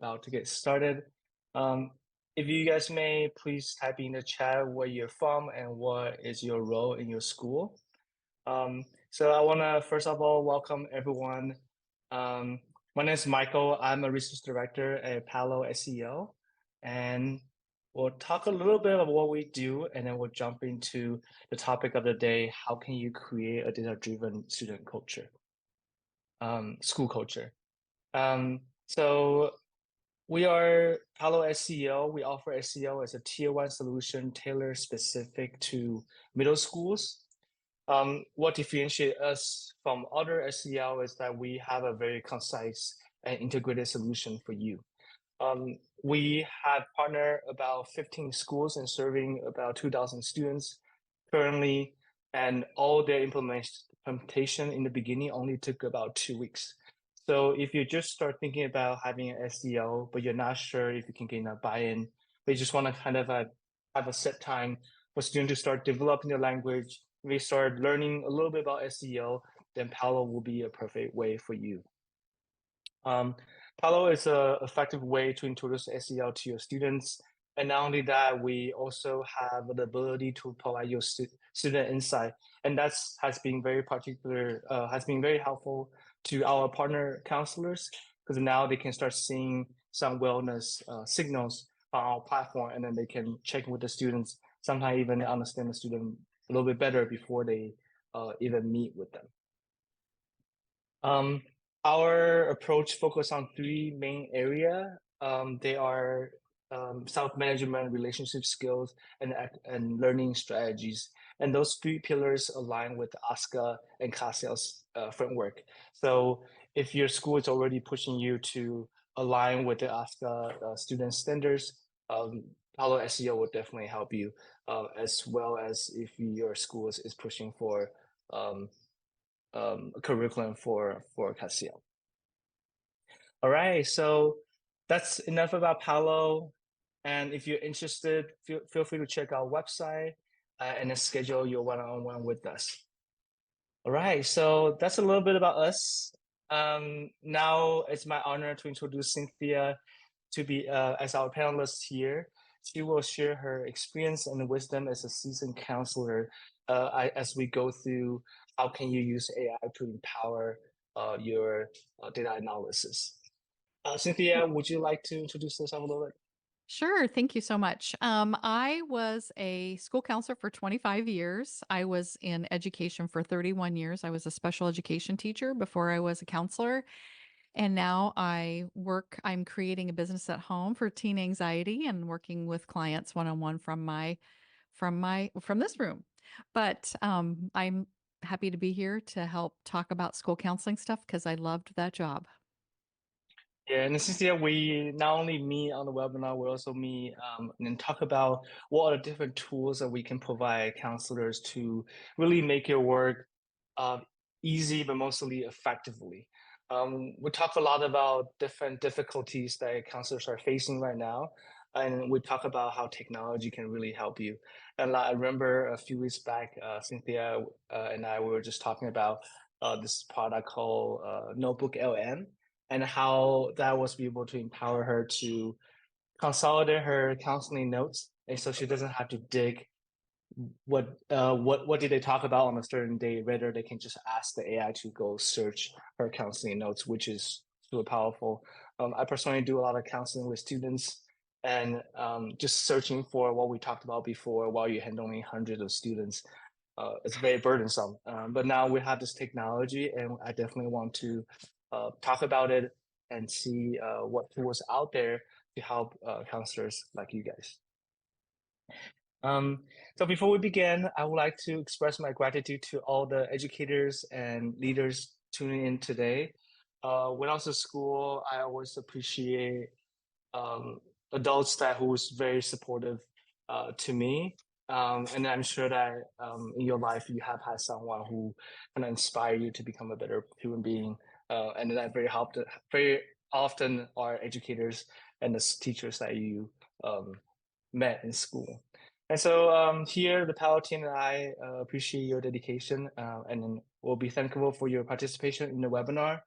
about to get started. Um, if you guys may, please type in the chat where you're from and what is your role in your school. So I want to first of all welcome everyone. My name is Michael. I'm a research director at Palo SEL, and we'll talk a little bit about what we do, and then we'll jump into the topic of the day: how can you create a data-driven student culture, school culture? So we are Palo SEL. We offer SEL as a tier one solution tailored specific to middle schools. What differentiates us from other SEL is that we have a very concise and integrated solution for you. We have partnered about 15 schools and serving about 2,000 students currently, and all their implementation in the beginning only took about 2 weeks. So if you just start thinking about having an SEO, but you're not sure if you can get enough buy-in, but you just want to kind of have a set time for students to start developing their language, we start learning a little bit about SEO, then Palo will be a perfect way for you. Palo is an effective way to introduce SEL to your students. And not only that, we also have the ability to provide your student insight. And has been has been very helpful to our partner counselors, because now they can start seeing some wellness signals on our platform, and then they can check with the students, sometimes even understand the student a little bit better before they even meet with them. Our approach focuses on three main areas. They are self-management, relationship skills, and learning strategies. And those three pillars align with ASCA and CASEL's framework. So if your school is already pushing you to align with the ASCA student standards, Palo SEO will definitely help you, as well as if your school is pushing for a curriculum for CASEL. All right, so that's enough about Palo. And if you're interested, feel free to check our website and then schedule your one-on-one with us. All right, so that's a little bit about us. Now it's my honor to introduce Cynthia to be as our panelist here. She will share her experience and wisdom as a seasoned counselor as we go through how can you use AI to empower your data analysis. Cynthia, would you like to introduce yourself a little bit? Sure. Thank you so much. I was a school counselor for 25 years. I was in education for 31 years. I was a special education teacher before I was a counselor. And now I'm creating a business at home for teen anxiety and working with clients one-on-one from this room. But I'm happy to be here to help talk about school counseling stuff because I loved that job. Yeah, and this year we not only meet on the webinar, we also meet and talk about what are the different tools that we can provide counselors to really make your work uh, easy, but mostly effectively. We talk a lot about different difficulties that counselors are facing right now, and we talk about how technology can really help you. And I remember a few weeks back, Cynthia and I were just talking about this product called Notebook LM, and how that was be able to empower her to consolidate her counseling notes, and so she doesn't have to dig what did they talk about on a certain day. Rather, they can just ask the AI to go search her counseling notes, which is super powerful. I personally do a lot of counseling with students, and just searching for what we talked about before while you're handling hundreds of students, it's very burdensome. But now we have this technology, and I definitely want to talk about it and see what tools out there to help counselors like you guys. So before we begin, I would like to express my gratitude to all the educators and leaders tuning in today. When I was at school, I always appreciate adults who was very supportive to me. And I'm sure that in your life you have had someone who kind of inspire you to become a better human being. And that very often are educators and the teachers that you met in school. And so here, the Palo team and I appreciate your dedication, and we'll be thankful for your participation in the webinar.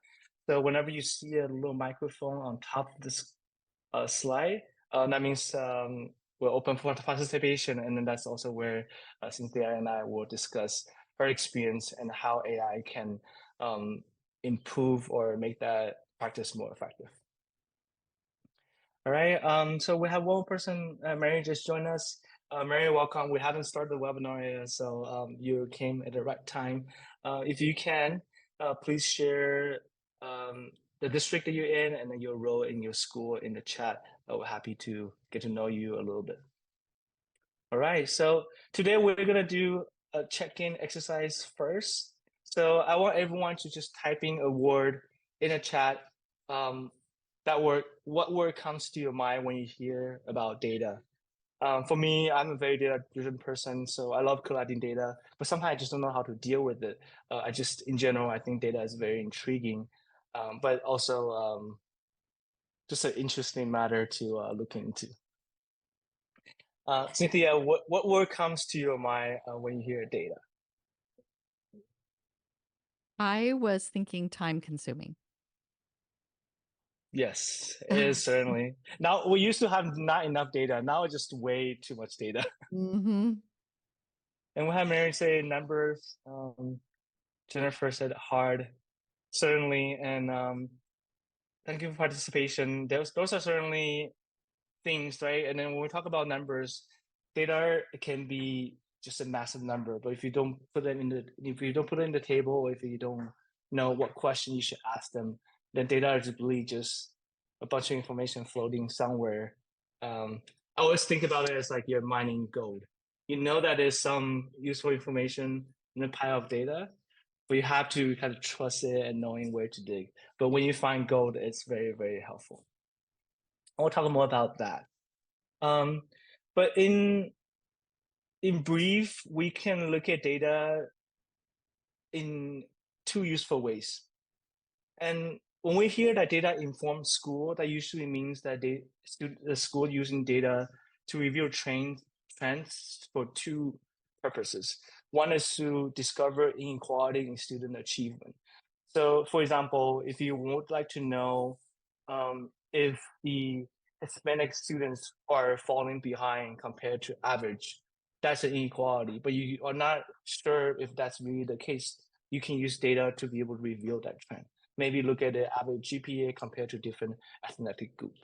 So whenever you see a little microphone on top of slide. That means we're open for participation, and then that's also where Cynthia and I will discuss her experience and how AI can um, improve or make that practice more effective. All right. So we have one person, Mary, just joined us. Mary, welcome. We haven't started the webinar yet, so you came at the right time. If you can, please share the district that you're in and then your role in your school in the chat. We're happy to get to know you a little bit. All right. So today we're gonna do a check-in exercise first. So I want everyone to just type in a word in a chat. Um, that word, what word comes to your mind when you hear about data? For me, I'm a very data-driven person, so I love collecting data, but sometimes I just don't know how to deal with it. In general, I think data is very intriguing, but also just an interesting matter to look into. Cynthia, what word comes to your mind when you hear data? I was thinking time consuming. Yes, it is certainly. Now, we used to have not enough data. Now it's just way too much data. Mhm. And we have Mary say numbers. Jennifer said hard, certainly. And thank you for participation. Those are certainly things, right? And then when we talk about numbers, data can be just a massive number, but if you don't put it in the table, or if you don't know what question you should ask them, then data is really just a bunch of information floating somewhere. I always think about it as like you're mining gold. You know that there's some useful information in a pile of data, but you have to kind of trust it and knowing where to dig. But when you find gold, it's very, very helpful. I'll talk more about that. Um, but in brief, we can look at data in two useful ways. And when we hear that data informs school, that usually means that the school using data to reveal trends for two purposes. One is to discover inequality in student achievement. So, for example, if you would like to know if the Hispanic students are falling behind compared to average, that's an inequality, but you are not sure if that's really the case, you can use data to be able to reveal that trend. Maybe look at the average GPA compared to different ethnic groups.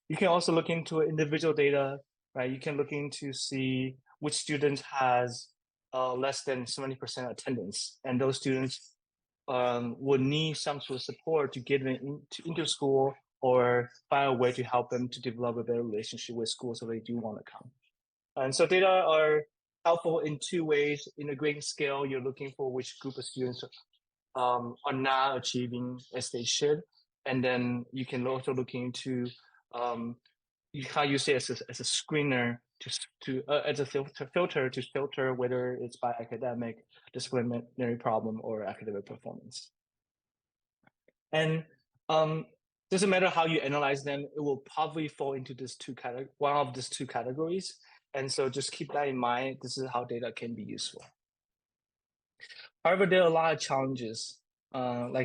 You can also look into individual data, right? You can look into see which student has less than 70% attendance, and those students would need some sort of support to get them into school or find a way to help them to develop a better relationship with school so they do want to come. And so data are helpful in two ways. In a grading scale, you're looking for which group of students are not achieving as they should. And then you can also look into you can use it as a screener as a filter to filter whether it's by academic, disciplinary problem, or academic performance. And doesn't matter how you analyze them, it will probably fall into one of these two categories. And so just keep that in mind. This is how data can be useful. However, there are a lot of challenges.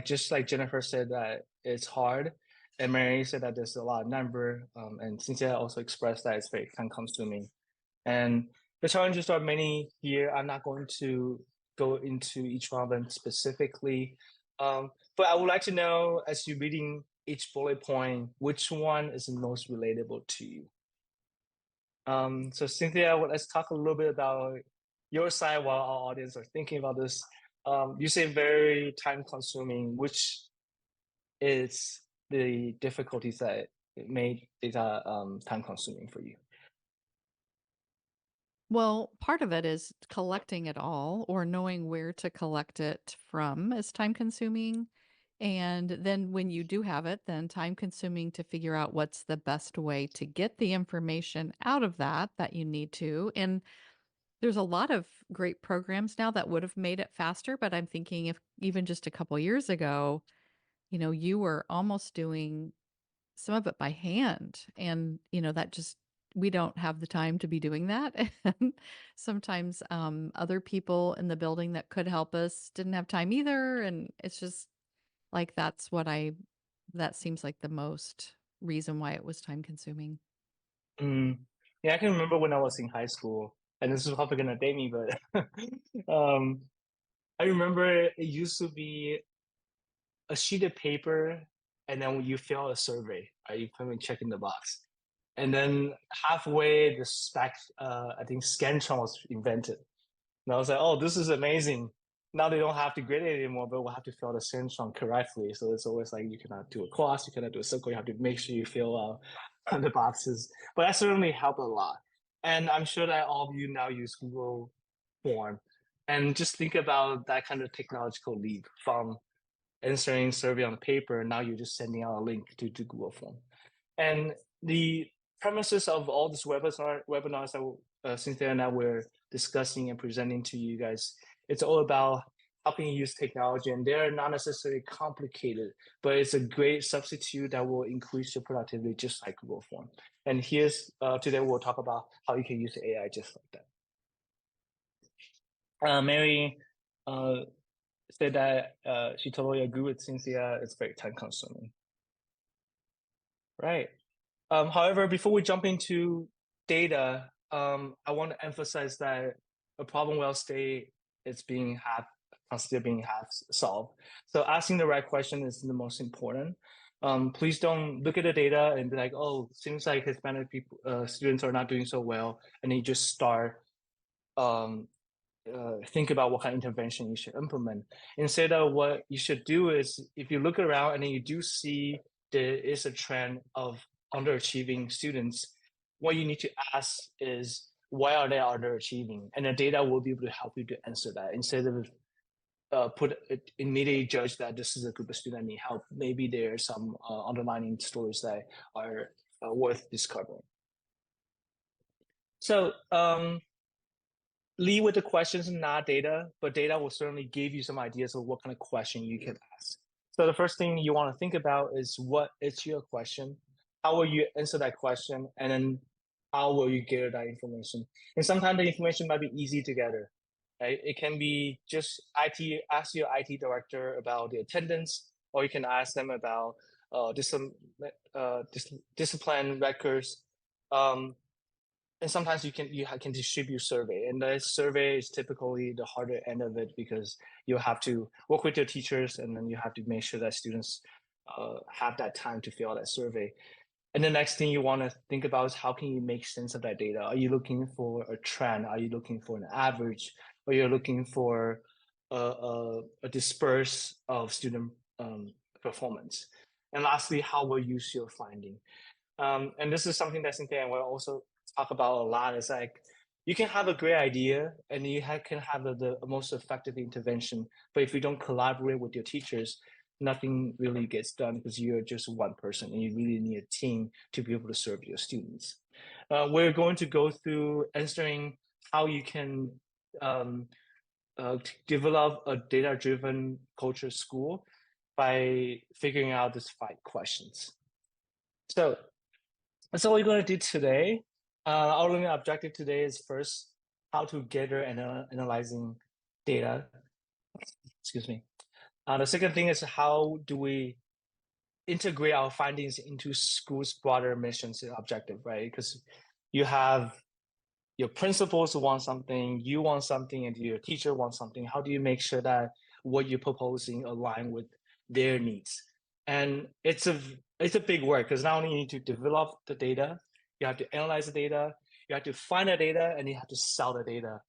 Just like Jennifer said that it's hard, and Mary said that there's a lot of number, and Cynthia also expressed that it's very time consuming. And the challenges are many here. I'm not going to go into each one of them specifically, but I would like to know as you're reading each bullet point, which one is the most relatable to you. So Cynthia, let's talk a little bit about your side while our audience are thinking about this. You say very time consuming, which is the difficulties that it made data time consuming for you. Well, part of it is collecting it all or knowing where to collect it from is time consuming. And then when you do have it, then time consuming to figure out what's the best way to get the information out of that you need to. And there's a lot of great programs now that would have made it faster, but I'm thinking if even just a couple years ago, you were almost doing some of it by hand. And, that just we don't have the time to be doing that. And sometimes other people in the building that could help us didn't have time either. And it's just like that seems like the most. reason why it was time consuming. Mm. Yeah, I can remember when I was in high school, and this is probably gonna date me, but um, I remember it used to be a sheet of paper, and then you fill out a survey, right? You put in check in the box, and then halfway the I think Scantron was invented. And I was like, oh, this is amazing. Now they don't have to grade it anymore, but we'll have to fill the Scantron correctly. So it's always like you cannot do a cross, you cannot do a circle. You have to make sure you fill out the boxes. But that certainly helped a lot. And I'm sure that all of you now use Google Form. And just think about that kind of technological leap from answering survey on paper. Now you're just sending out a link to Google Form. And the premises of all these webinars that Cynthia and I were discussing and presenting to you guys, it's all about how can you use technology, and they're not necessarily complicated, but it's a great substitute that will increase your productivity just like Google Form. And here's today we'll talk about how you can use AI just like that. Mary said that she totally agree with Cynthia. It's very time consuming. Right. However, before we jump into data, I want to emphasize that a problem well state is considered being half solved. So asking the right question is the most important. Please don't look at the data and be like, oh, seems like Hispanic people, students are not doing so well, and then you just start um, think about what kind of intervention you should implement. Instead of what you should do is if you look around and then you do see there is a trend of underachieving students, what you need to ask is why are they underachieving? And the data will be able to help you to answer that instead of immediately judge that this is a group of students that need help. Maybe there are some underlying stories that are worth discovering. So lead with the questions and not data, but data will certainly give you some ideas of what kind of question you can ask. So the first thing you want to think about is what is your question? How will you answer that question? And then how will you gather that information? And sometimes the information might be easy to gather. Right? It can be just ask your IT director about the attendance, or you can ask them about discipline records. And sometimes you can distribute survey, and the survey is typically the harder end of it because you have to work with your teachers, and then you have to make sure that students have that time to fill out that survey. And the next thing you want to think about is how can you make sense of that data? Are you looking for a trend? Are you looking for an average? Or you're looking for a disperse of student performance? And lastly, how will you use your finding? And this is something that Cynthia and will also talk about a lot. Is like you can have a great idea and you can have the most effective intervention, but if you don't collaborate with your teachers, nothing really gets done because you're just one person and you really need a team to be able to serve your students. We're going to go through answering how you can develop a data-driven culture school by figuring out these 5 questions. So that's all we're going to do today. Our learning objective today is first how to gather and analyzing data. Excuse me. The second thing is how do we integrate our findings into school's broader missions and objective, right? Because you have your principals want something, you want something, and your teacher wants something. How do you make sure that what you're proposing align with their needs? And it's a big work because not only you need to develop the data, you have to analyze the data, you have to find the data, and you have to sell the data.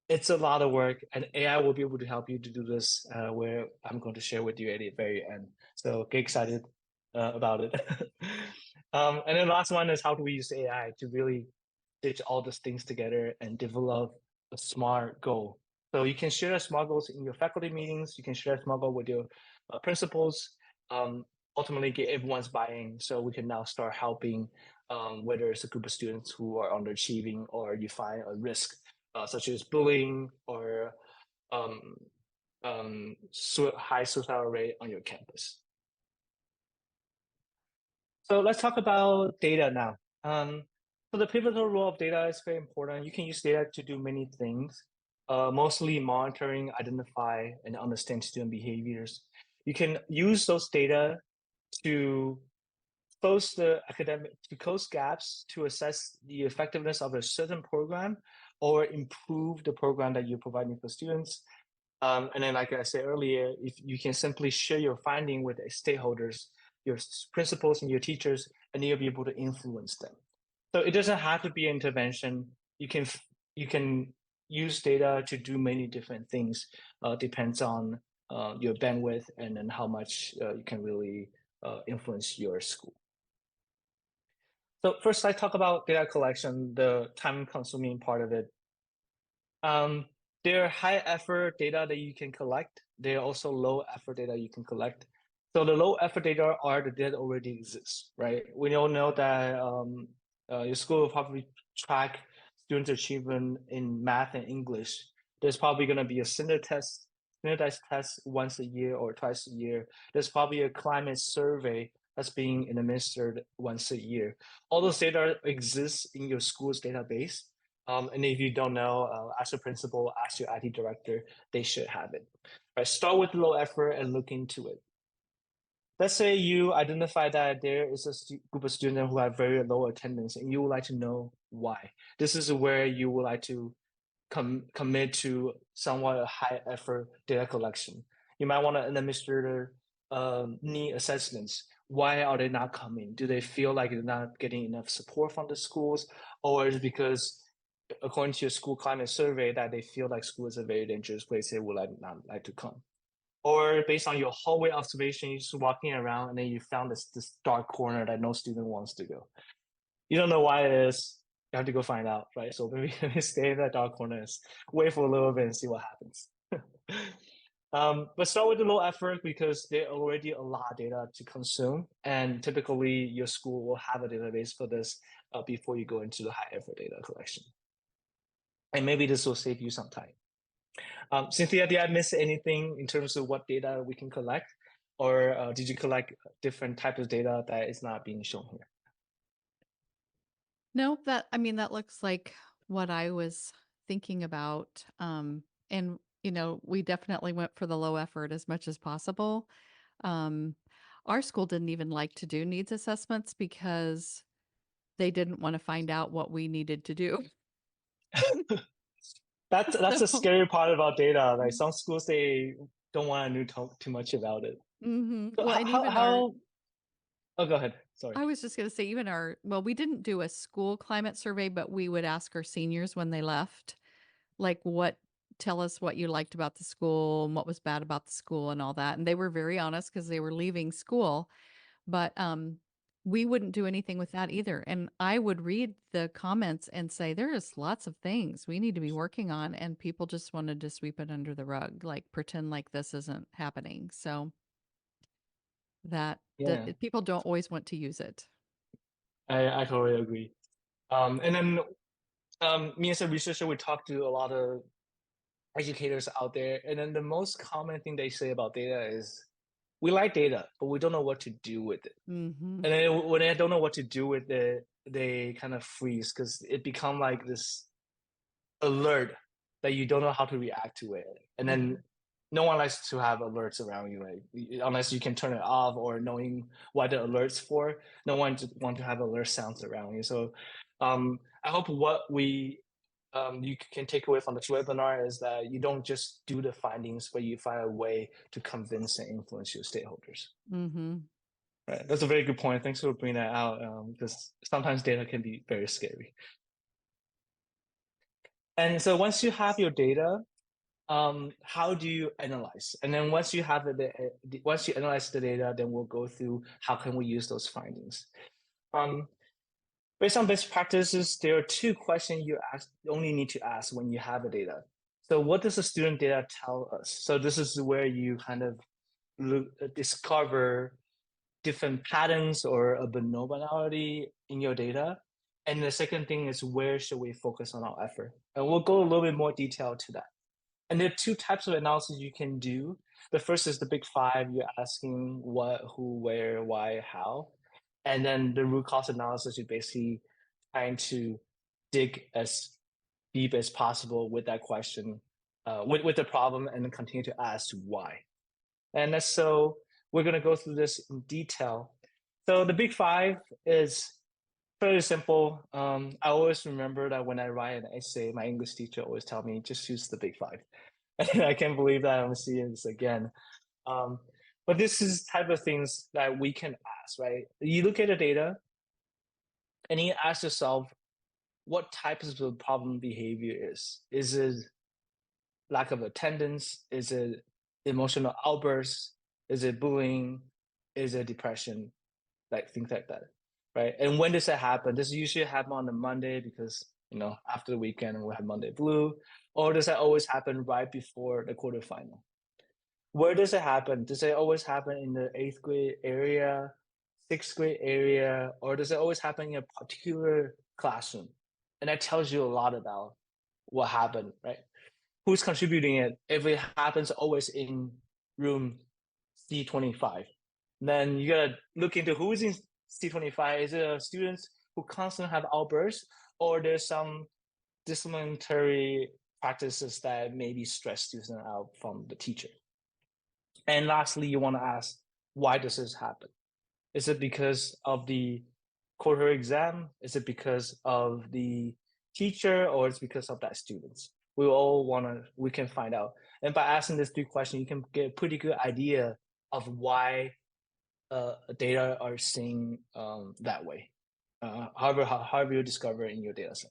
It's a lot of work, and AI will be able to help you to do this. Where I'm going to share with you at the very end. So get excited about it. And then the last one is how do we use AI to really stitch all these things together and develop a smart goal. So you can share smart goals in your faculty meetings. You can share smart goal with your principals. Ultimately, get everyone's buy-in, so we can now start helping, whether it's a group of students who are underachieving or you find a risk such as bullying or um, high suicidal rate on your campus. So let's talk about data now. So the pivotal role of data is very important. You can use data to do many things, mostly monitoring, identify, and understand student behaviors. You can use those data to close gaps to assess the effectiveness of a certain program or improve the program that you're providing for students. And then, like I said earlier, if you can simply share your finding with the stakeholders, your principals and your teachers, and you'll be able to influence them. So it doesn't have to be an intervention. You can use data to do many different things. Depends on your bandwidth and then how much you can really influence your school. So first, I talk about data collection, the time-consuming part of it. Um, there are high effort data that you can collect. There are also low effort data you can collect. So the low effort data are the data that already exists, right? We all know that your school will probably track students' achievement in math and English. There's probably going to be a standardized test once a year or twice a year. There's probably a climate survey that's being administered once a year. All those data exist in your school's database. And if you don't know, ask your principal, ask your IT director, they should have it. Right, start with low effort and look into it. Let's say you identify that there is a group of students who have very low attendance and you would like to know why. This is where you would like to commit to somewhat a high effort data collection. You might want to administer need assessments. Why are they not coming? Do they feel like they're not getting enough support from the schools? Or is it because according to your school climate survey that they feel like school is a very dangerous place, they would not like to come? Or based on your hallway observation, you're just walking around and then you found this dark corner that no student wants to go. You don't know why it is. You have to go find out, right? So maybe stay in that dark corner, wait for a little bit and see what happens. But start with the low effort because there are already a lot of data to consume. And typically your school will have a database for this before you go into the high effort data collection. And maybe this will save you some time. Cynthia, did I miss anything in terms of what data we can collect? Or did you collect different types of data that is not being shown here? No, that looks like what I was thinking about. And we definitely went for the low effort as much as possible. Um, our school didn't even like to do needs assessments because they didn't want to find out what we needed to do. That's a So, scary part about data. Like some schools, they don't want to know too much about it. So well, and even our oh, go ahead. Sorry. I was just going to say, well, we didn't do a school climate survey, but we would ask our seniors when they left, like, tell us what you liked about the school and what was bad about the school and all that. And they were very honest because they were leaving school, but we wouldn't do anything with that either. And I would read the comments and say, there is lots of things we need to be working on. And people just wanted to sweep it under the rug, like pretend like this isn't happening. So Yeah, people don't always want to use it. I totally agree. And then me as a researcher, we talk to a lot of educators out there, and then the most common thing they say about data is, we like data, but we don't know what to do with it. Hmm. And then when they don't know what to do with it, they kind of freeze because it become like this alert that you don't know how to react to it. And then no one likes to have alerts around you, right? Unless you can turn it off or knowing what the alert's for. No one want to have alert sounds around you. So I hope what you can take away from this webinar is that you don't just do the findings, but you find a way to convince and influence your stakeholders. Hmm. Right. That's a very good point. Thanks for bringing that out because sometimes data can be very scary. And so once you have your data, how do you analyze? And then once you analyze the data, then we'll go through how can we use those findings. Um, Based on best practices, there are two questions you only need to ask when you have the data. So what does the student data tell us? So this is where you kind of discover different patterns or abnormality in your data. And the second thing is, where should we focus on our effort? And we'll go a little bit more detail to that. And there are two types of analysis you can do. The first is the big five. You're asking what, who, where, why, how. And then the root cause analysis, you're basically trying to dig as deep as possible with that question, with the problem, and then continue to ask why. And so we're going to go through this in detail. So the big five is fairly simple. I always remember that when I write an essay, my English teacher always tell me just use the big five. And I can't believe that I'm seeing this again. Um, but this is type of things that we can ask, right? You look at the data and you ask yourself what types of problem behavior is. Is it lack of attendance? Is it emotional outbursts? Is it bullying? Is it depression? Like things like that, right? And when does that happen? Does it usually happen on a Monday because after the weekend we'll have Monday blue, or does that always happen right before the quarterfinal? Where does it happen? Does it always happen in the eighth grade area, sixth grade area, or does it always happen in a particular classroom? And that tells you a lot about what happened, right? Who's contributing it? If it happens always in room C25, then you gotta look into who's in C25. Is it students who constantly have outbursts, or there's some disciplinary practices that maybe stress students out from the teacher? And lastly, you want to ask, why does this happen? Is it because of the quarter exam? Is it because of the teacher, or it's because of that students? We can find out. And by asking these three questions, you can get a pretty good idea of why data are seeing that way. However you discover in your data set.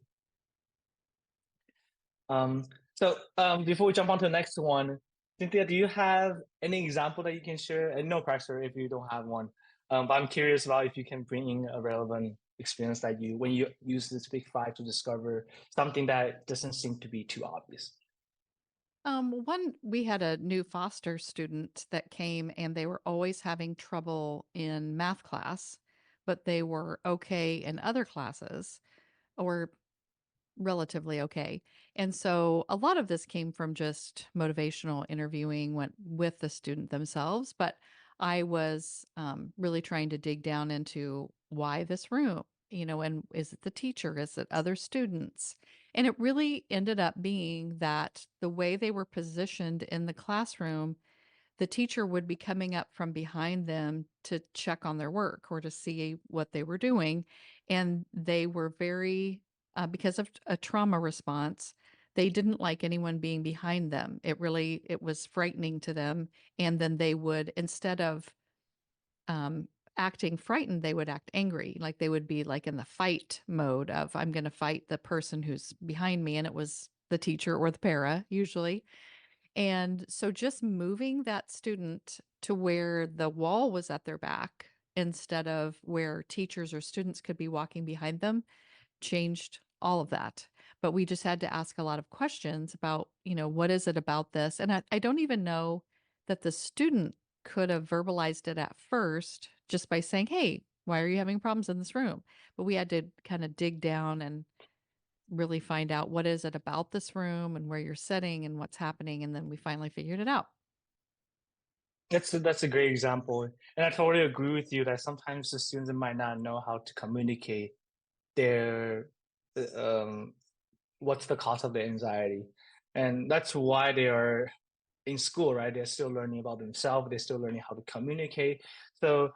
Before we jump on to the next one, Cynthia, do you have any example that you can share? And no pressure if you don't have one. But I'm curious about if you can bring in a relevant experience that when you use this big five to discover something that doesn't seem to be too obvious. We had a new foster student that came and they were always having trouble in math class, but they were okay in other classes or relatively okay. And so a lot of this came from just motivational interviewing went with the student themselves, but I was really trying to dig down into why this room, and is it the teacher? Is it other students? And it really ended up being that the way they were positioned in the classroom, the teacher would be coming up from behind them to check on their work or to see what they were doing. And they were very, because of a trauma response, they didn't like anyone being behind them. It was frightening to them. And then they would, instead of um, acting frightened, they would act angry. Like they would be like in the fight mode of, I'm going to fight the person who's behind me. And it was the teacher or the para usually. And so just moving that student to where the wall was at their back instead of where teachers or students could be walking behind them changed all of that. But we just had to ask a lot of questions about, what is it about this? And I don't even know that the student could have verbalized it at first just by saying, hey, why are you having problems in this room? But we had to kind of dig down and really find out what is it about this room and where you're sitting and what's happening, and then we finally figured it out. That's a great example, and I totally agree with you that sometimes the students might not know how to communicate their what's the cause of the anxiety, and that's why they are in school, right? They're still learning about themselves. They're still learning how to communicate. So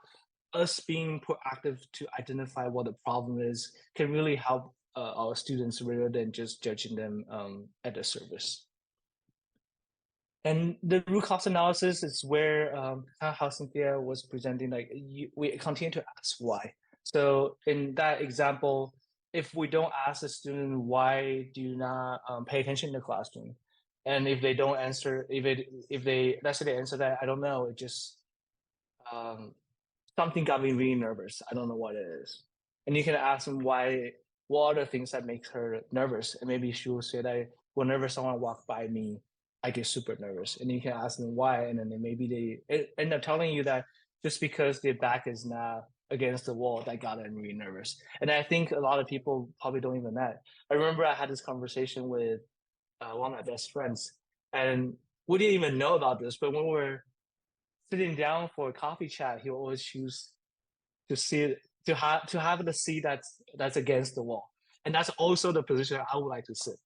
us being proactive to identify what the problem is can really help our students rather than just judging them at the surface. And the root cause analysis is where how Cynthia was presenting, like we continue to ask why. So in that example, if we don't ask the student why do you not pay attention in the classroom, and if they don't answer, if they let's say they answer that I don't know, it just um, something got me really nervous. I don't know what it is. And you can ask them why, what are the things that makes her nervous? And maybe she will say that whenever someone walk by me, I get super nervous. And you can ask them why. And then maybe they end up telling you that just because their back is not against the wall, that got them really nervous. And I think a lot of people probably don't even know that. I remember I had this conversation with one of my best friends, and we didn't even know about this, but when we were sitting down for a coffee chat, he will always choose to see to have the seat that's against the wall, and that's also the position I would like to sit.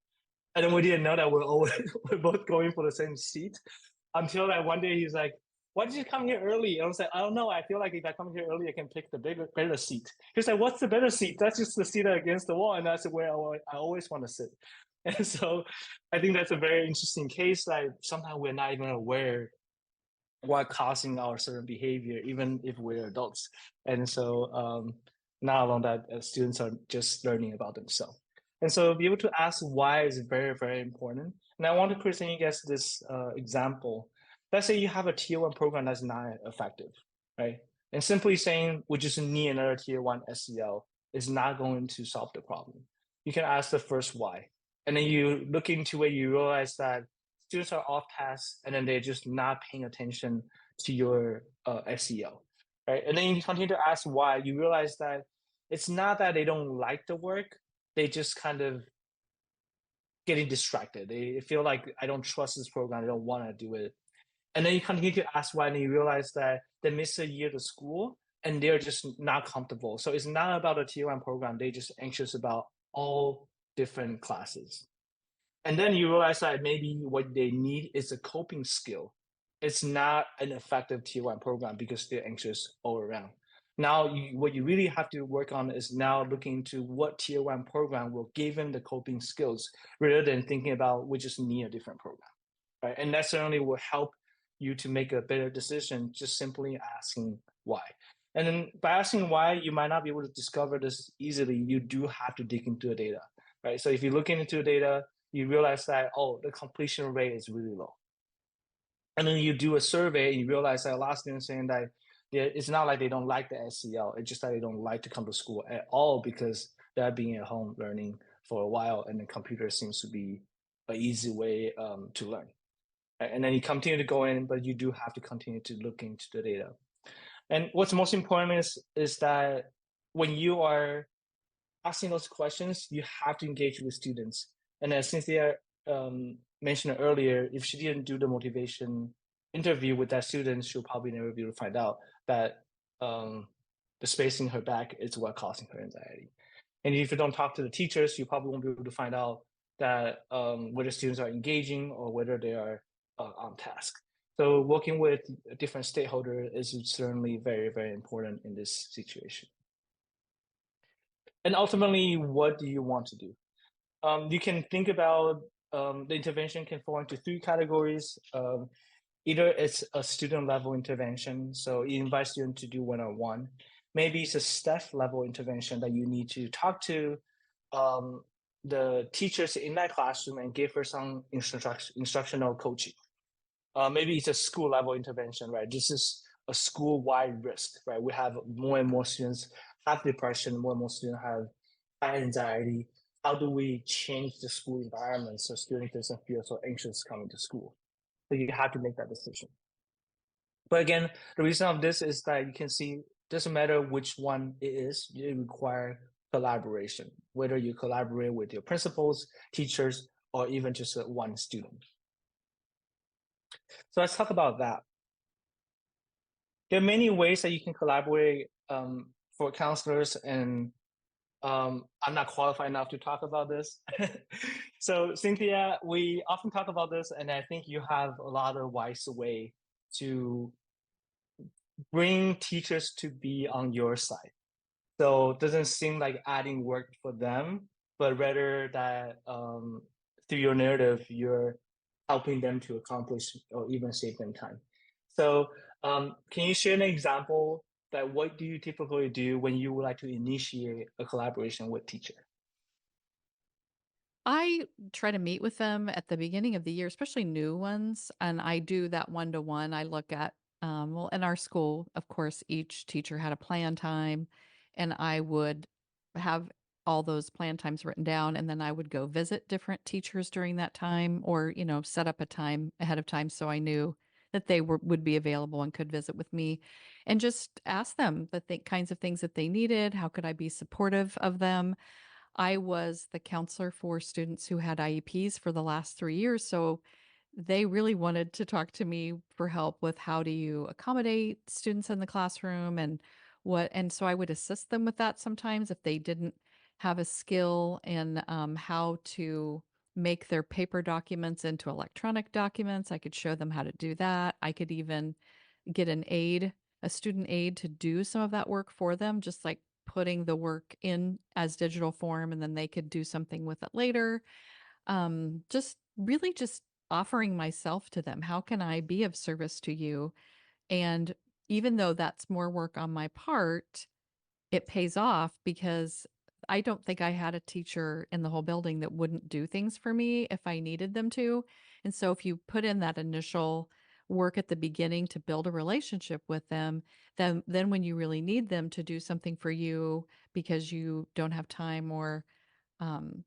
And then we didn't know that we're both going for the same seat until like one day he's like, why did you come here early? I was like, I don't know. I feel like if I come here early, I can pick the better seat. He's like, what's the better seat? That's just the seat against the wall. And that's where I always want to sit. And so I think that's a very interesting case. Like sometimes we're not even aware what causing our certain behavior, even if we're adults. And so not alone that students are just learning about themselves. And so be able to ask why is very, very important. And I want to present you guys this example. Let's say you have a tier one program that's not effective, right? And simply saying we just need another tier one SEL is not going to solve the problem. You can ask the first why. And then you look into it, you realize that students are off task and then they're just not paying attention to your SEL, right? And then you continue to ask why. You realize that it's not that they don't like the work, they just kind of getting distracted. They feel like I don't trust this program, I don't want to do it. And then you continue to ask why, and you realize that they miss a year to school and they're just not comfortable. So it's not about a tier one program, they're just anxious about all different classes. And then you realize that maybe what they need is a coping skill. It's not an effective tier one program because they're anxious all around. Now, what you really have to work on is now looking into what tier one program will give them the coping skills rather than thinking about we just need a different program, right? And that certainly will help you to make a better decision just simply asking why. And then by asking why, you might not be able to discover this easily. You do have to dig into the data, right? So if you're looking into the data, you realize that, oh, the completion rate is really low. And then you do a survey and you realize that a lot of students saying that it's not like they don't like the SEL, it's just that they don't like to come to school at all because they're being at home learning for a while and the computer seems to be an easy way to learn. And then you continue to go in, but you do have to continue to look into the data. And what's most important is that when you are asking those questions, you have to engage with students. And as Cynthia mentioned earlier, if she didn't do the motivation interview with that student, she'll probably never be able to find out that the space in her back is what causing her anxiety. And if you don't talk to the teachers, you probably won't be able to find out that whether students are engaging or whether they are on task. So working with different stakeholders is certainly very, very important in this situation. And ultimately, what do you want to do? You can think about the intervention can fall into three categories. Either it's a student level intervention, so you invite students to do one-on-one. Maybe it's a staff level intervention that you need to talk to the teachers in that classroom and give her some instructional coaching. Maybe it's a school level intervention, right? This is a school-wide risk, right? We have more and more students have depression, more and more students have high anxiety. How do we change the school environment so students doesn't feel so anxious coming to school? So you have to make that decision. But again, the reason of this is that you can see doesn't matter which one it is, it require collaboration, whether you collaborate with your principals, teachers, or even just one student. So let's talk about that. There are many ways that you can collaborate for counselors, and I'm not qualified enough to talk about this. So Cynthia, we often talk about this, and I think you have a lot of wise way to bring teachers to be on your side. So it doesn't seem like adding work for them, but rather that through your narrative, you're helping them to accomplish or even save them time. So can you share an example that what do you typically do when you would like to initiate a collaboration with teacher? I try to meet with them at the beginning of the year, especially new ones, and I do that one-to-one. I look at, well, in our school, of course, each teacher had a plan time, and I would have all those plan times written down, and then I would go visit different teachers during that time or, set up a time ahead of time so I knew that they would be available and could visit with me and just ask them the kinds of things that they needed. How could I be supportive of them? I was the counselor for students who had IEPs for the last 3 years, so they really wanted to talk to me for help with how do you accommodate students in the classroom and so I would assist them with that sometimes if they didn't have a skill in, how to make their paper documents into electronic documents. I could show them how to do that. I could even get a student aide to do some of that work for them, just like putting the work in as digital form and then they could do something with it later. Just really just offering myself to them. How can I be of service to you? And even though that's more work on my part, it pays off because I don't think I had a teacher in the whole building that wouldn't do things for me if I needed them to. And so if you put in that initial work at the beginning to build a relationship with them, then when you really need them to do something for you because you don't have time or um,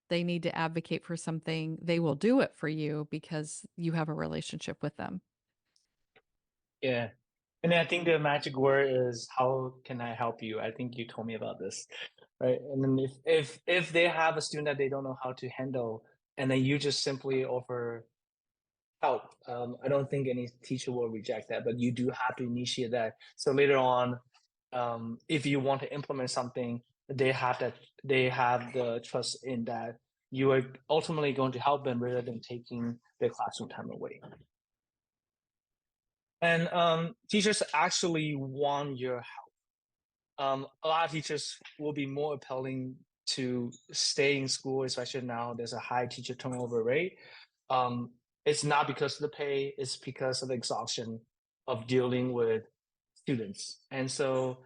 they need to advocate for something, they will do it for you because you have a relationship with them. Yeah. And then I think the magic word is how can I help you? I think you told me about this, right? And then if they have a student that they don't know how to handle, and then you just simply offer help, I don't think any teacher will reject that, but you do have to initiate that. So later on, if you want to implement something, they have that they have the trust in that you are ultimately going to help them rather than taking their classroom time away. And teachers actually want your help. A lot of teachers will be more appealing to stay in school, especially now there's a high teacher turnover rate. Um, it's not because of the pay, it's because of the exhaustion of dealing with students. And so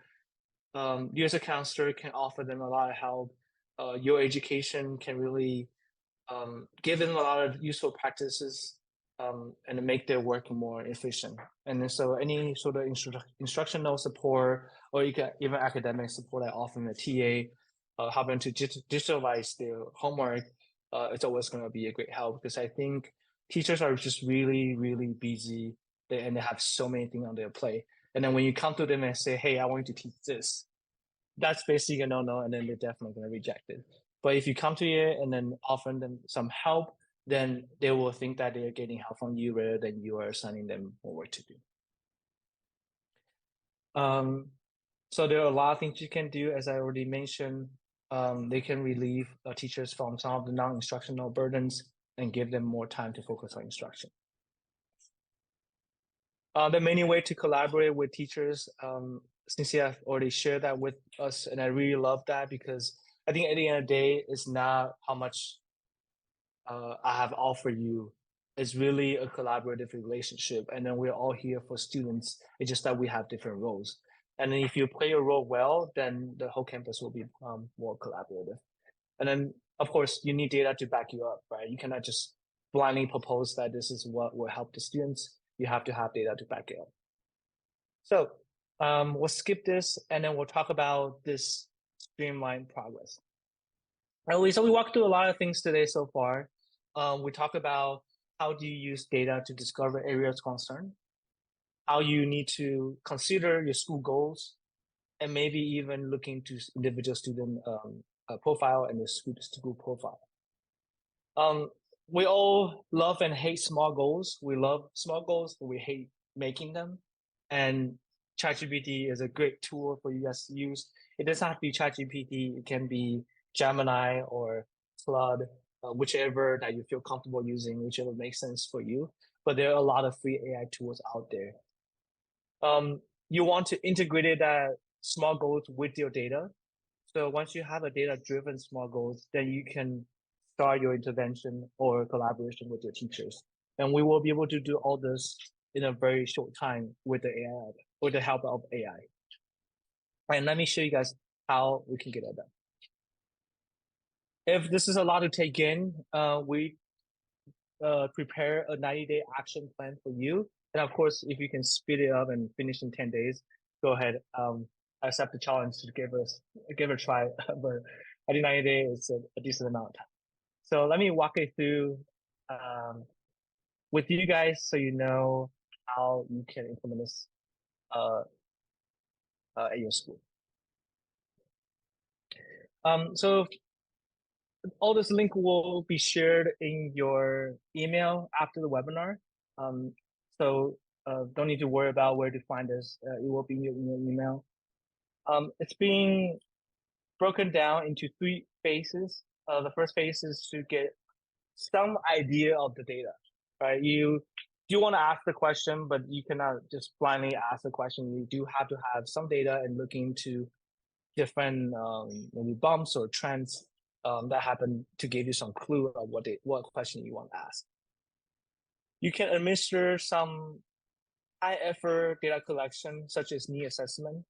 you as a counselor can offer them a lot of help. Your education can really give them a lot of useful practices and make their work more efficient. And then so any sort of instructional support or even academic support I offer a TA, help them to digitalize their homework, it's always going to be a great help because I think teachers are just really, really busy and they have so many things on their plate. And then when you come to them and say, hey, I want you to teach this, that's basically a no-no, and then they're definitely going to reject it. But if you come to it and then offer them some help, then they will think that they're getting help from you rather than you are assigning them more work to do. Um, so there are a lot of things you can do, as I already mentioned. They can relieve teachers from some of the non-instructional burdens and give them more time to focus on instruction. There are many ways to collaborate with teachers. Cynthia have already shared that with us, and I really love that because I think at the end of the day, it's not how much I have offered you. It's really a collaborative relationship, and then we're all here for students. It's just that we have different roles, and then if you play your role well, then the whole campus will be more collaborative. And then, of course, you need data to back you up, right? You cannot just blindly propose that this is what will help the students. You have to have data to back it up. So we'll skip this and then we'll talk about this streamlined progress. So we walked through a lot of things today so far. We talked about how do you use data to discover areas of concern, how you need to consider your school goals, and maybe even look into individual student profile and the school profile. Um, we all love and hate small goals. We love small goals, but we hate making them. And ChatGPT is a great tool for you guys to use. It doesn't have to be ChatGPT. It can be Gemini or Claude, whichever that you feel comfortable using, whichever makes sense for you. But there are a lot of free AI tools out there. You want to integrate that small goals with your data. So once you have a data-driven small goals, then you can start your intervention or collaboration with your teachers. And we will be able to do all this in a very short time with the AI, with the help of AI. And let me show you guys how we can get it done. If this is a lot to take in, we prepare a 90-day action plan for you. And of course, if you can speed it up and finish in 10 days, go ahead. I accept the challenge to give it a try, but I think 90 days is a decent amount of time. So let me walk you through with you guys so you know how you can implement this uh, at your school. So all this link will be shared in your email after the webinar. So don't need to worry about where to find this. It will be in your email. It's being broken down into 3 phases. The first phase is to get some idea of the data, right? You do want to ask the question, but you cannot just blindly ask the question. You do have to have some data and look into different maybe bumps or trends that happen to give you some clue of what question you want to ask. You can administer some high effort data collection, such as knee assessment.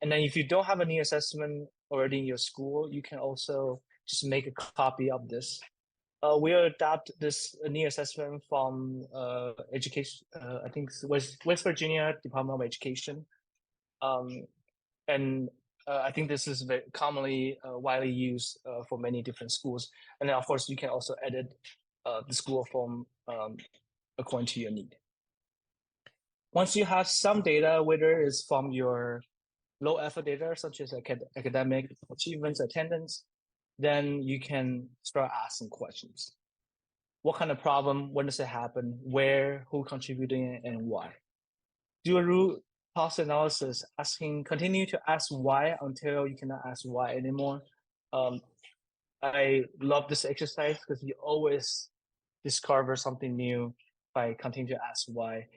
And then if you don't have a knee assessment already in your school, you can also just make a copy of this. We adapt this knee assessment from education, I think West Virginia Department of Education. Um, and I think this is very commonly widely used for many different schools. And then of course you can also edit the school form according to your need. Once you have some data, whether it's from your low effort data, such as academic achievements, attendance, then you can start asking questions. What kind of problem? When does it happen? Where? Who contributing and why? Do a root cause analysis, continue to ask why until you cannot ask why anymore. I love this exercise because you always discover something new by continuing to ask why.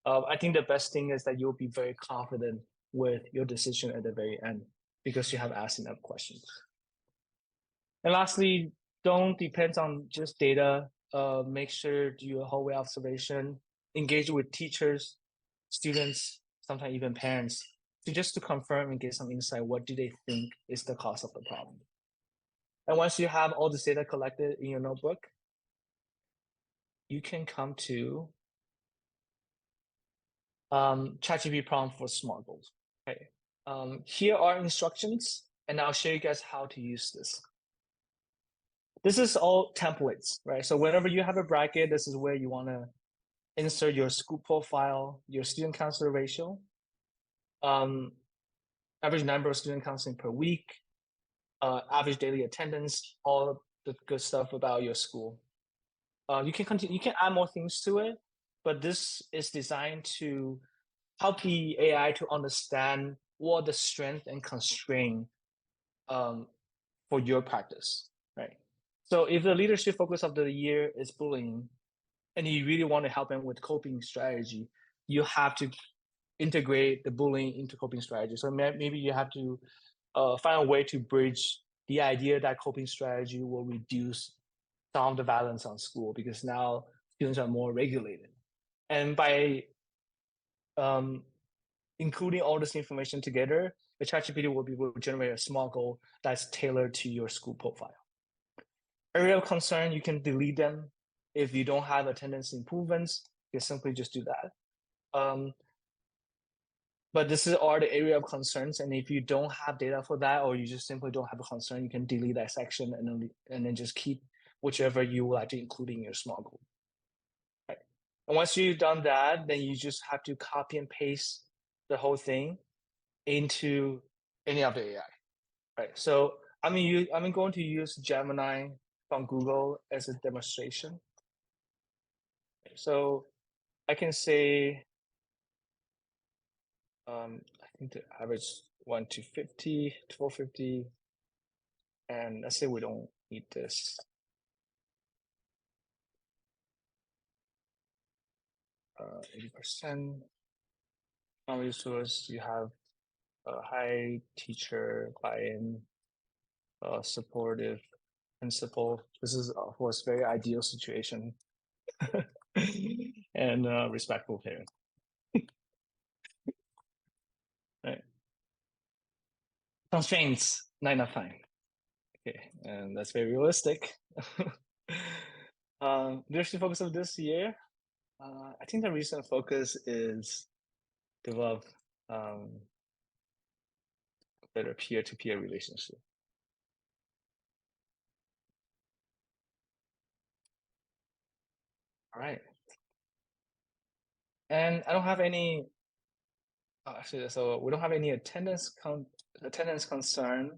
I think the best thing is that you'll be very confident with your decision at the very end because you have asked enough questions. And lastly, don't depend on just data. Make sure to do a whole way observation, engage with teachers, students, sometimes even parents, to confirm and get some insight. What do they think is the cause of the problem? And once you have all this data collected in your notebook, you can come to ChatGPT prompt for SMART goals. Okay. Here are instructions, and I'll show you guys how to use this. This is all templates, right? So whenever you have a bracket, this is where you want to insert your school profile, your student counselor ratio, average number of student counseling per week, average daily attendance, all the good stuff about your school. You can continue. You can add more things to it, but this is designed to help the AI to understand what the strength and constraint for your practice, right? So if the leadership focus of the year is bullying, and you really want to help them with coping strategy, you have to integrate the bullying into coping strategy. So maybe you have to find a way to bridge the idea that coping strategy will reduce some of the violence on school because now students are more regulated. And by including all this information together, the ChatGPT will be able to generate a small goal that's tailored to your school profile. Area of concern, you can delete them. If you don't have attendance improvements, you simply just do that. But this is all the area of concerns. And if you don't have data for that, or you just simply don't have a concern, you can delete that section and then just keep whichever you would like to include in your small goal. Right. And once you've done that, then you just have to copy and paste the whole thing into any of the AI. Right. So I'm going to use Gemini from Google as a demonstration. So I can say, I think the average 1 to 50, 1250, and let's say we don't need this. 80%. On resource, you have a high teacher buy-in, supportive principal. This is, of course, very ideal situation. And respectful parent. Right. Constraints, 9 out of 5. Okay, and that's very realistic. Leadership focus of this year, I think the recent focus is develop better peer-to-peer relationship. All right. And I don't have any, actually, so we don't have any attendance concern.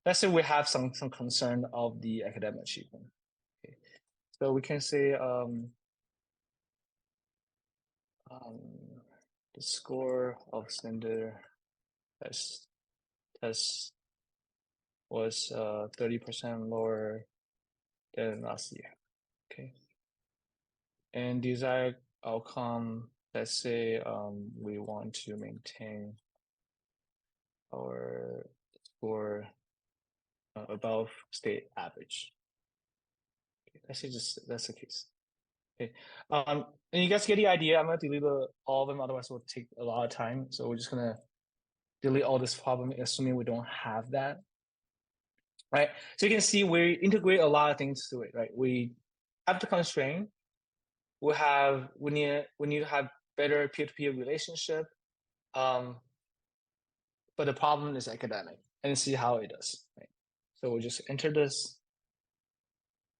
Let's say we have some concern of the academic achievement. Okay. So we can say the score of standard test was 30% lower than last year. Okay. And desired outcome, let's say we want to maintain our score above state average. Okay, let's say just that's the case. Okay. And you guys get the idea. I'm gonna delete all of them, otherwise it will take a lot of time. So we're just gonna delete all this problem, assuming we don't have that. Right. So you can see we integrate a lot of things to it, right? We have the constraint. We need to have better peer-to-peer relationship. But the problem is academic and see how it does. Right? So we'll just enter this.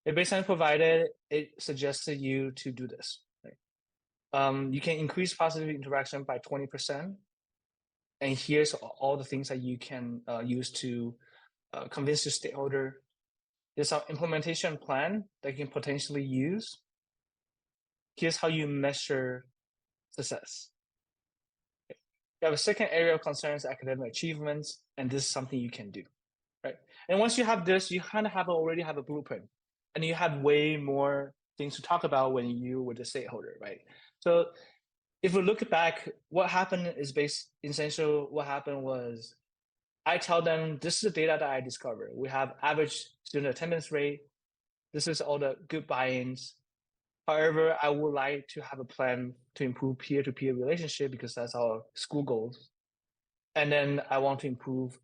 The baseline provided, it suggested you to do this. Right? You can increase positive interaction by 20%. And here's all the things that you can use to convince your stakeholder. There's an implementation plan that you can potentially use. Here's how you measure success. You have a second area of concern is academic achievements, and this is something you can do, right? And once you have this, you kind of already have a blueprint, and you have way more things to talk about when you were the stakeholder, right? So if we look back, what happened is essentially what happened was I tell them this is the data that I discovered. We have average student attendance rate. This is all the good buy-ins. However, I would like to have a plan to improve peer-to-peer relationship because that's our school goals. And then I want to improve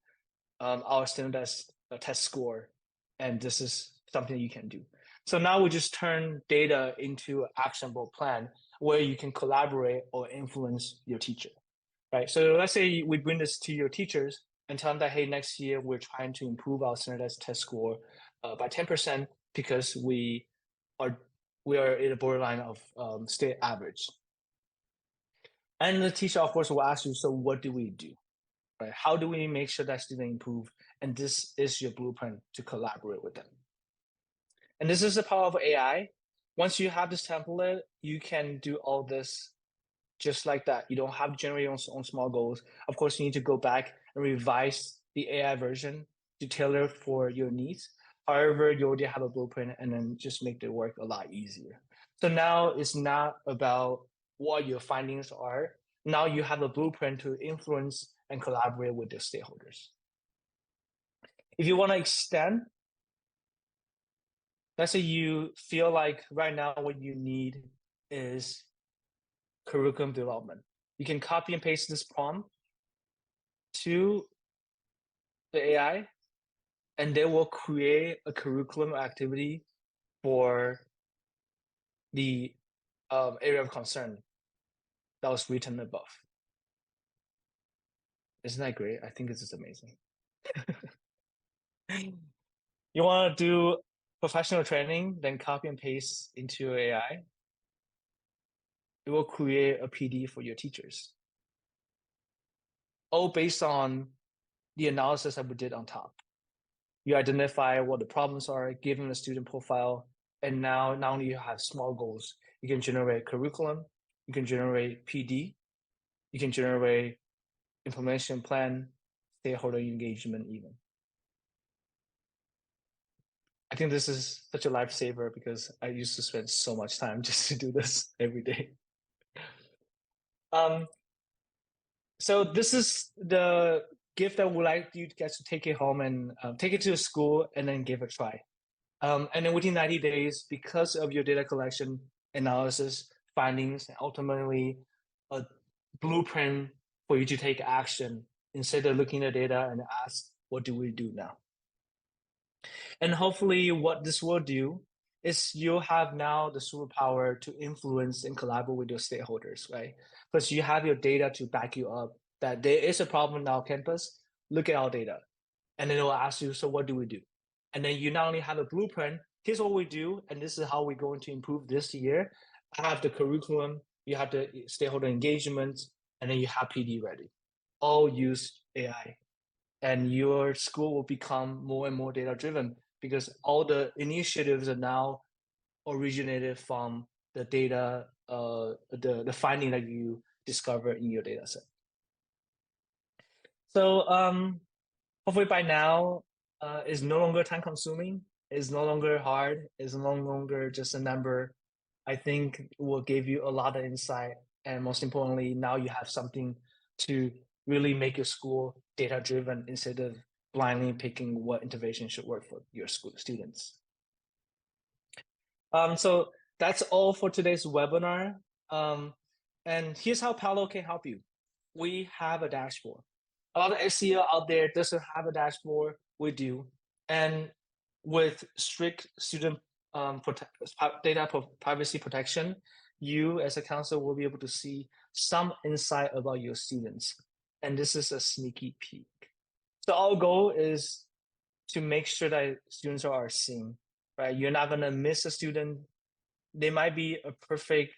our standardized test score. And this is something you can do. So now we just turn data into an actionable plan where you can collaborate or influence your teacher, right? So let's say we bring this to your teachers and tell them that, hey, next year we're trying to improve our standardized test score by 10% because are we are in the borderline of state average. And the teacher, of course, will ask you, so what do we do? Right? How do we make sure that students improve? And this is your blueprint to collaborate with them. And this is the power of AI. Once you have this template, you can do all this just like that. You don't have to generate your own small goals. Of course, you need to go back and revise the AI version to tailor for your needs. However, you already have a blueprint and then just make the work a lot easier. So now it's not about what your findings are. Now you have a blueprint to influence and collaborate with the stakeholders. If you want to extend, let's say you feel like right now what you need is curriculum development. You can copy and paste this prompt to the AI, and they will create a curriculum activity for the area of concern that was written above. Isn't that great? I think this is amazing. You want to do professional training, then copy and paste into AI. It will create a PD for your teachers. All based on the analysis that we did on top. You identify what the problems are, give them a student profile, and now not only you have small goals, you can generate curriculum, you can generate PD, you can generate implementation plan, stakeholder engagement even. I think this is such a lifesaver because I used to spend so much time just to do this every day. So this is the gift that would like you guys to take it home and take it to the school and then give it a try. And then within 90 days, because of your data collection, analysis, findings, and ultimately a blueprint for you to take action instead of looking at data and ask, what do we do now? And hopefully what this will do is you'll have now the superpower to influence and collaborate with your stakeholders, right? Because you have your data to back you up that there is a problem in our campus, look at our data. And then it will ask you, so what do we do? And then you not only have a blueprint, here's what we do, and this is how we're going to improve this year. I have the curriculum, you have the stakeholder engagement, and then you have PD ready. All use AI. And your school will become more and more data driven because all the initiatives are now originated from the data, the finding that you discover in your data set. So hopefully by now, it's no longer time consuming, it's no longer hard, it's no longer just a number. I think will give you a lot of insight. And most importantly, now you have something to really make your school data driven instead of blindly picking what intervention should work for your school students. So that's all for today's webinar. And here's how Palo can help you. We have a dashboard. A lot of SEO out there doesn't have a dashboard. We do. And with strict student data privacy protection, you as a counselor will be able to see some insight about your students. And this is a sneaky peek. So our goal is to make sure that students are seen, right? You're not going to miss a student. They might be a perfect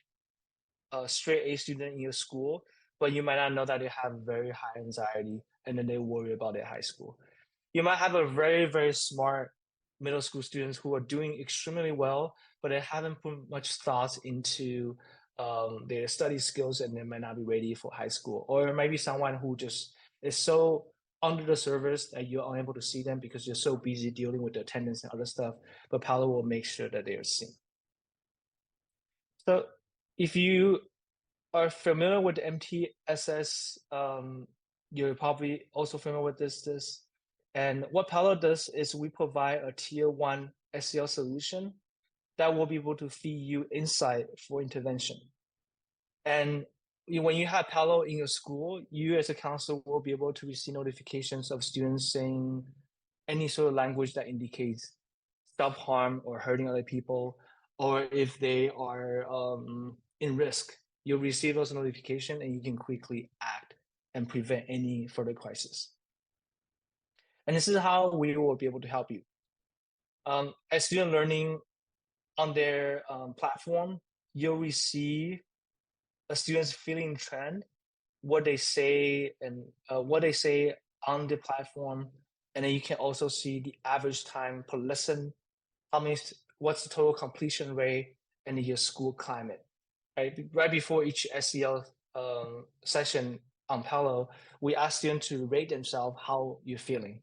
straight A student in your school, but you might not know that they have very high anxiety and then they worry about their high school. You might have a very, very smart middle school students who are doing extremely well, but they haven't put much thoughts into their study skills and they might not be ready for high school. Or it might be someone who just is so under the surface that you're unable to see them because you're so busy dealing with the attendance and other stuff, but Palo will make sure that they are seen. So if you are familiar with MTSS, you're probably also familiar with this. And what Palo does is we provide a tier 1 SEL solution that will be able to feed you insight for intervention. And when you have Palo in your school, you as a counselor will be able to receive notifications of students saying any sort of language that indicates self-harm or hurting other people, or if they are in risk. You'll receive those notifications and you can quickly act and prevent any further crisis. And this is how we will be able to help you. As student learning on their platform, you'll receive a student's feeling trend, what they say and what they say on the platform. And then you can also see the average time per lesson, what's the total completion rate, and your school climate. Right before each SEL session on Palo, we ask students to rate themselves how you're feeling.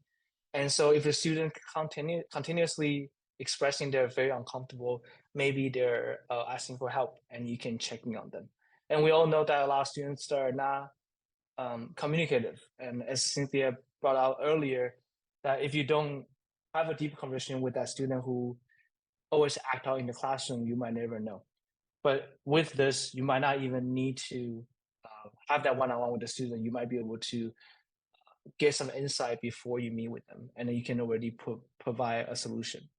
And so if a student continuously expressing they're very uncomfortable, maybe they're asking for help and you can check in on them. And we all know that a lot of students are not communicative. And as Cynthia brought out earlier, that if you don't have a deep conversation with that student who always act out in the classroom, you might never know. But with this, you might not even need to have that one-on-one with the student. You might be able to get some insight before you meet with them, and then you can already provide a solution.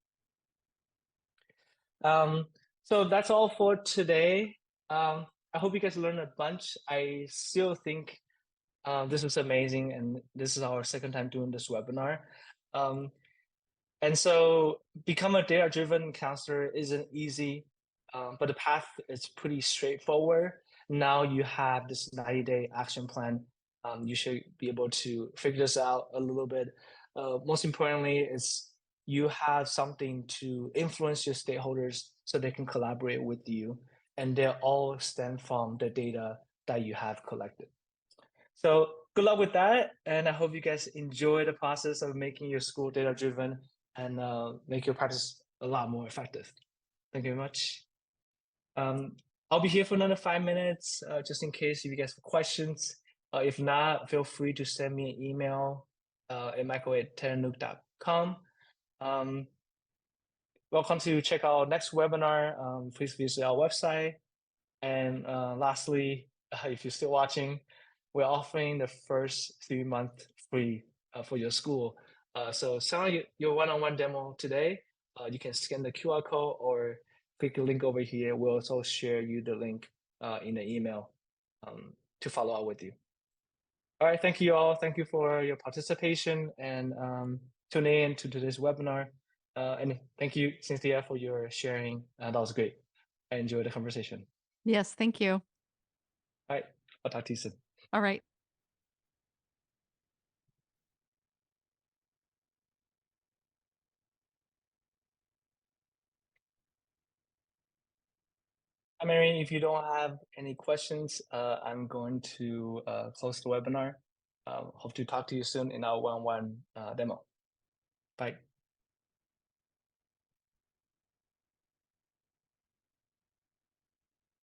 So that's all for today. I hope you guys learned a bunch. I still think this was amazing, and this is our second time doing this webinar. And so become a data-driven counselor isn't easy, but the path is pretty straightforward. Now you have this 90-day action plan. You should be able to figure this out a little bit. Most importantly, is you have something to influence your stakeholders so they can collaborate with you, and they all stem from the data that you have collected. So good luck with that, and I hope you guys enjoy the process of making your school data-driven and make your practice a lot more effective. Thank you very much. I'll be here for another 5 minutes, just in case if you guys have questions. If not, feel free to send me an email at michael@terranuke.com. Welcome to check out our next webinar. Please visit our website. And lastly, if you're still watching, we're offering the first 3-month free for your school. So sign up your one-on-one demo today. You can scan the QR code or click the link over here. We'll also share you the link in the email to follow up with you. All right, thank you all. Thank you for your participation and tuning in to today's webinar. And thank you, Cynthia, for your sharing. That was great. I enjoyed the conversation. Yes, thank you. All right, I'll talk to you soon. All right. Hi, Mary. If you don't have any questions, I'm going to close the webinar. Hope to talk to you soon in our one-on-one demo. Bye.